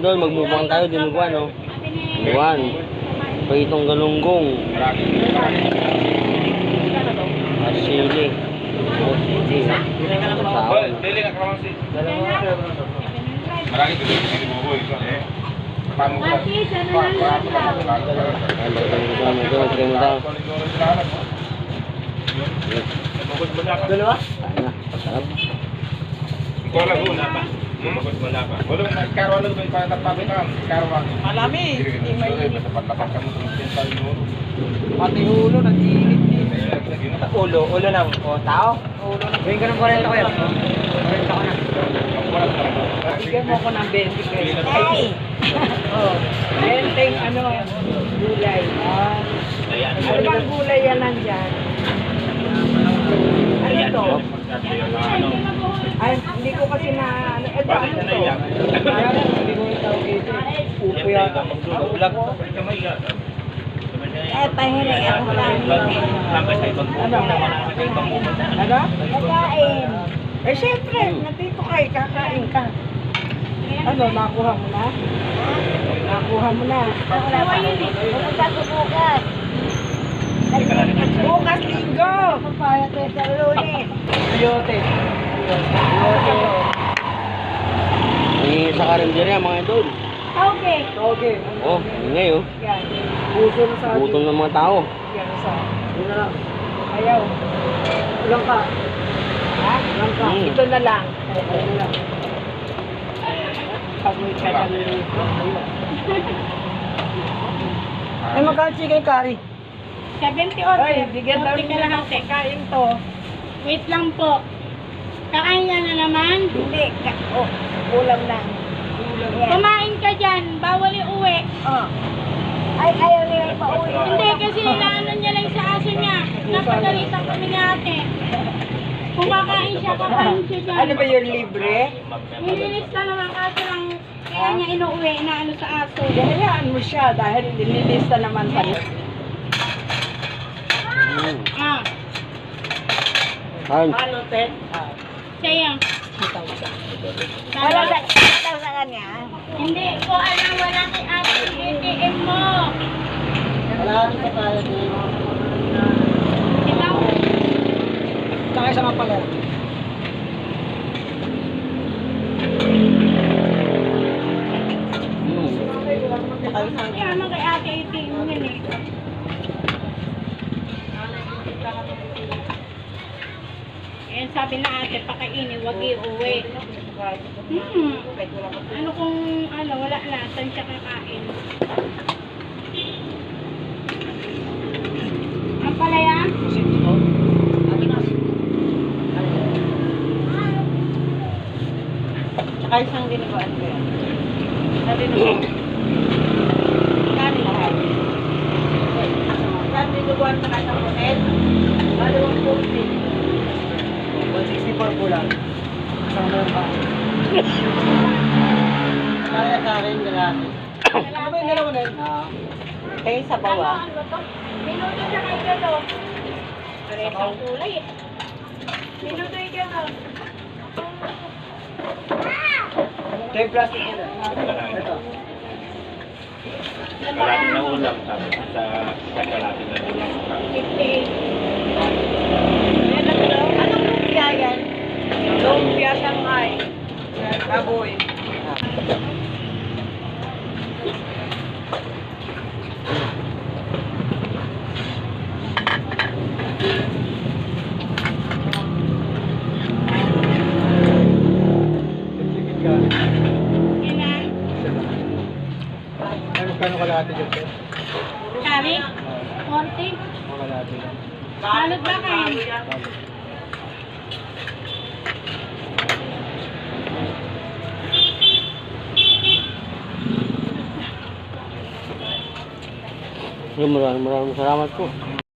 idol, magmumukang tayo, dinuguan, no? Dinuguan. Pritong galunggong. Asili. Sahon. Marami dito yung bubuhay ko eh. Paano ko? Dalawa? Sarap. Ikaw lang una pa. Wala pa. Wala na karo lang ba para tapabitan? Karo lang. Malami. Hindi may tapat-tapat ka mo sa ulo. Pati ulo, nag-iinit din. Ulo lang. O, tao? Ulo lang. Gawin ka ng 40 ko yan. 40 ko na. Bigyan mo ako ng 20 pesos. Ay! Oh, 20 ano, gulay. Ano bang gulay yan nandyan? Ano to? Ay, hindi ko kasi na, ano to? Hindi ko yung tawag ito. Upo yata. Ulag. Pahirin ako lang. Ano? Kakain. Eh, syempre, nandito kayo, kakain ka. Ano, nakuha mo na? Nakuha mo na. Wala yun eh. Pupunta ko bukas. Bukas linggo! Papaya tayo sa Lunes. Biyote. Ang sa karinderya, mga idol. Okay. Okay. Oh, ingay, oh. Yan. Puso na sa atin. Gutom ng mga tao. Yan, isa. Yun na lang. Ayaw. Ulang ka. Ha? Ulang ka. Ito na lang. Ito na lang. Pag-uwi ka na nito. Ay, magkano chicken curry? 70 order. Ay, bigyan daw 40 niya ng kalahati. kain to. Wait lang po. Kakain ka na naman? Hindi. Oh, ulam lang. Ulam yan. Kumain ka dyan. Bawal iuwi. Oh. Ay, ayaw nila pauwi. Hindi, kasi inaano niya lang sa aso niya. Napagalitan kami ni ate. Kumakain siya, kakain siya dyan. Ano ba yun, libre? Nililista naman kasi lang kaya niya inuwi na ano sa aso. Hayaan mo siya dahil nililista naman pa niya. Ah, Saan? Ano, te? siya yan. Wala daw sa kanya. Hindi ko alam, wala kay ate yung ATM mo. Wala sa kaya din. Ikaw, Kaya sa mga pala. kaya naman kay ate ATM mo yun eh. Ayan, sabi na ate, pakainin, wag iuwi. Ano kung ano, wala na, saan siya kakain? Ang palaya? Tsaka isang dinuguan ko yan. Sa dinuguan. Kanin lahat. Sa dinuguan na kasa hotel. Dalawang kursi. 164 po lang. Isang meron pa. Kaya sa akin, lalaki. Ano ba yung dalawa na yun? Kayo sa bawa. Ano ba to? Minuto siya kay Galo. Parehong kulay eh. Minuto yung Galo. Ito yung plastic nila. Ito. Kalahati na ulam sa kalahati na ulam. 58. Ayan lang daw. Anong lumpia yan? Lumpia Shanghai. Baboy. Ilan? Kano kalahati dyan? Kari? 40? Kalahati. Balot ba kayo? Maraming salamat po.